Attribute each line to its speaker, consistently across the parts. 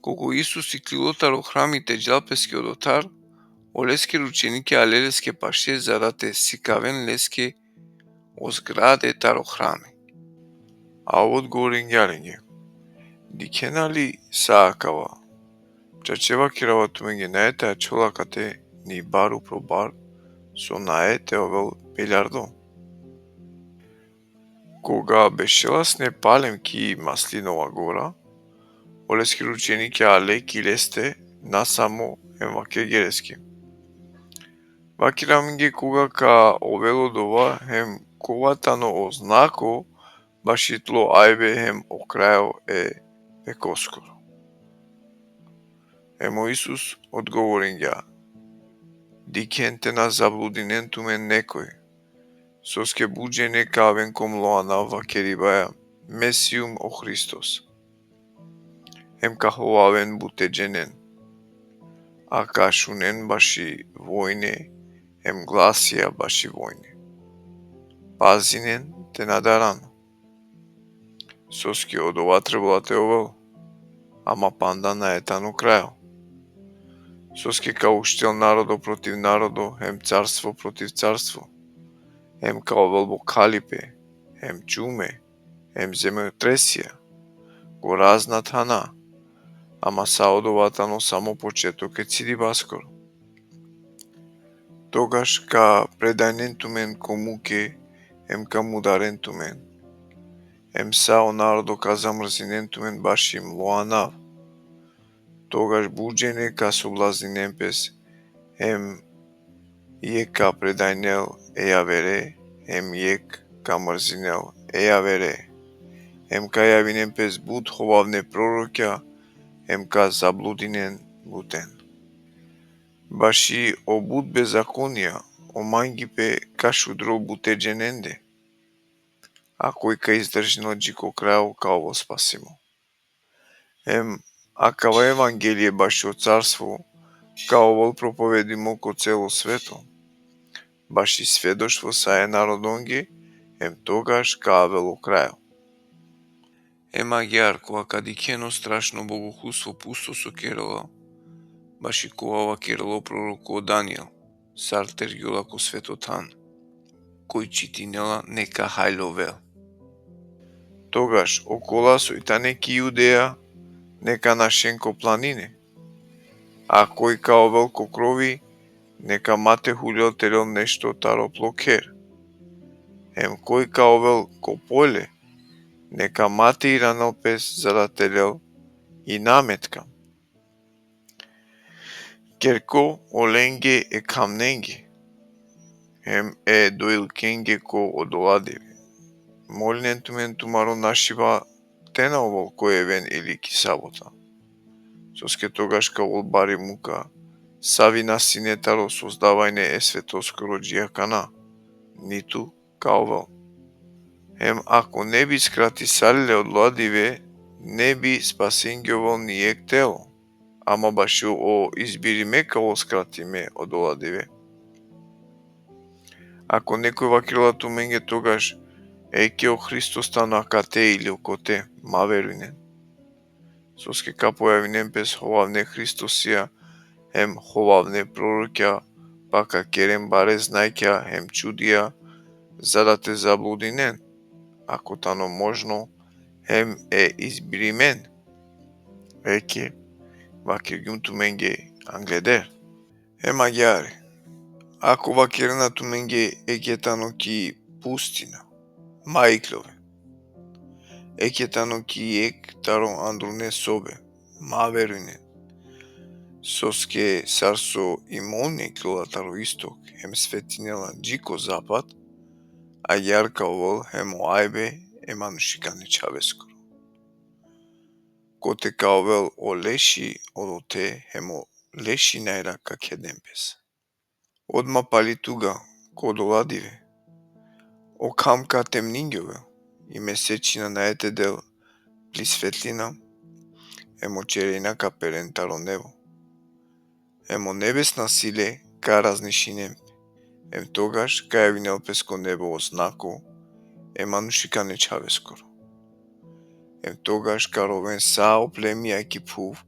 Speaker 1: Кога Исус и клилотар храмите джалпески одотар, олеске рученике алелеске паше зарате сикавен леске озграде таро храми. А одговорин јаринге. Дикенали саакава. Чачева кирава туменге наете а чолакате ни бару про бар со наете овел пелјардо. Кога бешеласне палем ки Маслинова гора, олески рученике але ки лесте насамо емваке герески. Вакираминге кога ка овело дова хем коватано ознако башитло ајбе хем окрајо векоскоро. Емо Исус одговорин ја. Дикенте на заблудинен тумен некој. Соске буџене кавен ком лоана вакерибаја Месиум о Христос. Хем каховавен бутеџенен. А кашунен баши војне, хем гласија баши војне. Пазинен те надаран. Соске од ова требала те овел, ама панда на етано крајо. Соске као уштел народо против народо, хем царство против царство. Хем као велбо калипе, хем чуме, хем земјотресија, го разнат хана, ама саодоватано само почеток е циди баскоро. Тогаш ка предајнен тумен комуке, хем ка мударен тумен. Хем сао народо ка замрзинен тумен баш им лоанав. Тогаш буџене ка соблазнинен пес, хем јек ка предајнел еја вере, хем јек ка мрзинел еја вере. Хем ка јавинен пес буд ховавне пророќа, хем ка заблудинен бутен. Баши о буд беззаконија, о мањгипе ка шудрол бутеџененде. А кој ка издржинал джико крајо ка ово спасимо. Хем акава евангелие баши о царство, ка овол проповедимо ко цело свето. Баши сведоштво саe народонге, хем тогаш ка авело крајо. Ема јар кога ка дикено страшно богохулство пусто со керола, баши ковава кероло пророко Даниел, сар тергјула ко светотан, кој читинела нека хајловел. Тогаш окола сојта неки Јудеја, нека нашенко планине, а кој као велко крови, нека мате хулел терел нешто таро плокер. Хем кој као велко поле, нека мате и ранал пес за да терел и наметка. Керко оленге е камненге, хем доилкенге ко одоладеви. Молинен тумен тумаро нашива тена овол кој евен или ки сабота. Соске тогаш ка ол бари мука, сави на синетаро создавајне светоскоро джијакана, ниту ка овол. Хем ако не би скрати салиле од ладиве, не би спасенгјовол нијек тело, ама баши о избириме као скратиме од ладиве. Ако некој вакрила туменге тогаш, еќе о Христос тану акате или окоте, ма верујнен. Соске ка појавинен пес ховавне Христосија, хем ховавне пророќа, пака керем баре знајќа, хем чудија, за да те заблудинен, ако тано можно, хем избиримен. Еќе, вакиргјум туменге англедер. Ема јари, ако вакирна туменге еќе тано ки пустина, мајклове. Еќе тано ки ек таро андруне собе, ма верујнен. Соске сарсо имоне клула таро исток, хем светинела джико запад, а јарка овол хем оајбе еманушикане чавескоро. Коте каовел о леши одоте хемо леши најра ка кедемпес. Одма пали туга, кодоладиве. О камка темнингјове, и месечина наете дел пли светлина, емо черена ка перентаро небо. Емо небесна силе ка разнишинем, ем тогаш ка јавинел песко небо ознако, еманушикане чавескоро. Ем тогаш ка ровен сао племија екипув,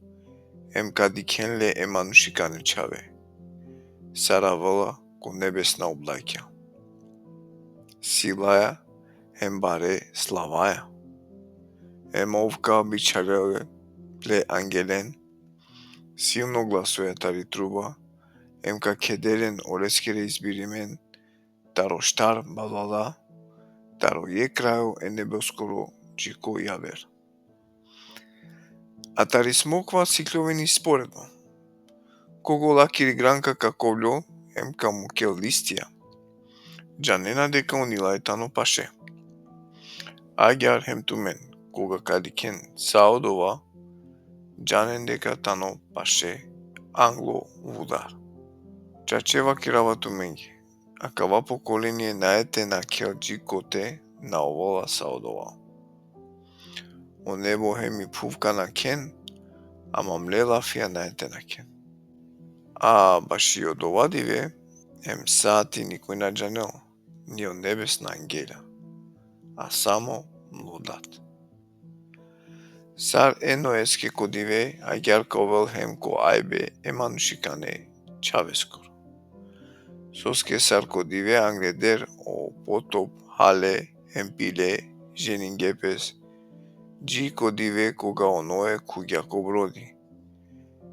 Speaker 1: hem ka dikenle emanuşikane çave. Saravala ko nebesna oblakja. Силаја, hem bare славаја. Hem овка бичареле пле ангелен. Силно гласојатари труба, hem ka кедерен орескере избиримен, таро штар балала, таро е крајо е небоскоро джико јавер. А тари смоква сикловени споредба. Кого лакири гранка каковлјо, hem ka мукел листија. Джанена дека унила е тано паше. Агјар hem тумен, кога кадикен саодова, джанен дека тано паше англо вудар. Чачева кирава туменги, а кава поколение наете на келджи коте на овола саодова. О небо hem и пувка на кен, ама млела фија наете на кен. А баш и од овадиве, hem саати никој на джанел, ни од небесна ангелја, а само млодат. Сар ено еске кодиве, агјар ковел hem ко ајбе еманушикане чавескор. Соске сар кодиве ангредер о потоп хале hem пиле женингепес, джи кодиве кога оное куѓако броди.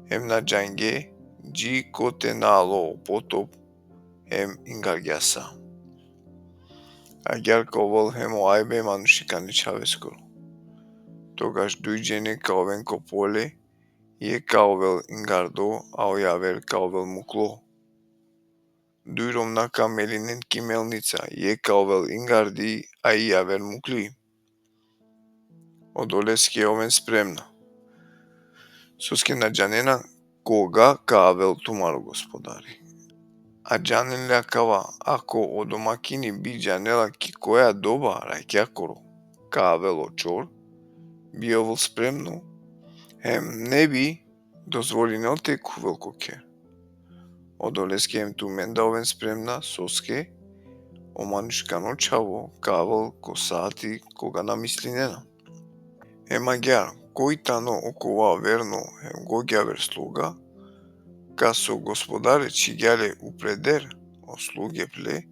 Speaker 1: Hem на джанге, джи коте на ало о потоп, hem ингарѓаса. Агјар ковел hem о ајбе еманушикане чавескоро. Тогаш дујџене каовен кополе, е каовел ингардо, а ојавер каовел мукло. Дујром на камелинен кимелница, е каовел ингарди, а и јавер мукли. Одолеске овен спремна. Соске на джанена кога каавел тумаро господари. А джанен лјакава, ако о домакини би джанела ки која доба раќакоро, каавел очор, би овол спремно, hem не би дозволинел теку велкоке. Одолеске hem тумен да овен спремна, соске, оманушкано чаво, каавел ко саати кога намислинена. Hem агјар, кој тано окова верно hem го ѓавер слуга, ка со господаре чиѓале упредер о слуге пле,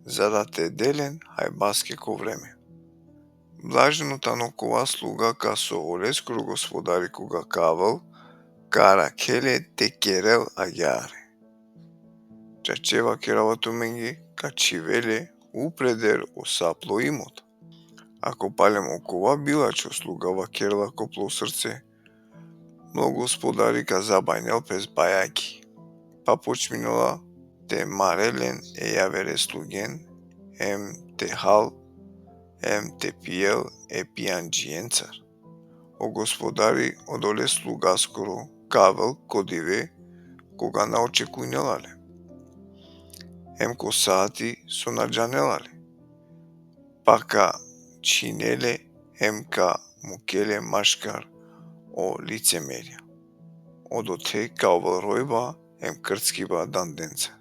Speaker 1: за да те делен хајбаске ко време. Блажено тано кова слуга ка со орескоро господари кога каавел, кара келе те керел агјаре. Чачева керава туменги, ка чивеле упредер о сапло имот. Ако палем окова билачо слугава керла копло срце, многу господари ка забајнел пес бајаки. Па почминала те марелен е јавере слуген, hem те хал, hem те пиел е пијанџиенцар. О господари одоле слуга скоро, кавел кодиве, кога наочекујнелале. Hem ко саати со наџанелале. Пака чинеле, hem ка мукеле машкар о лицемерија. Одоте као ројба, hem крцкива данденце.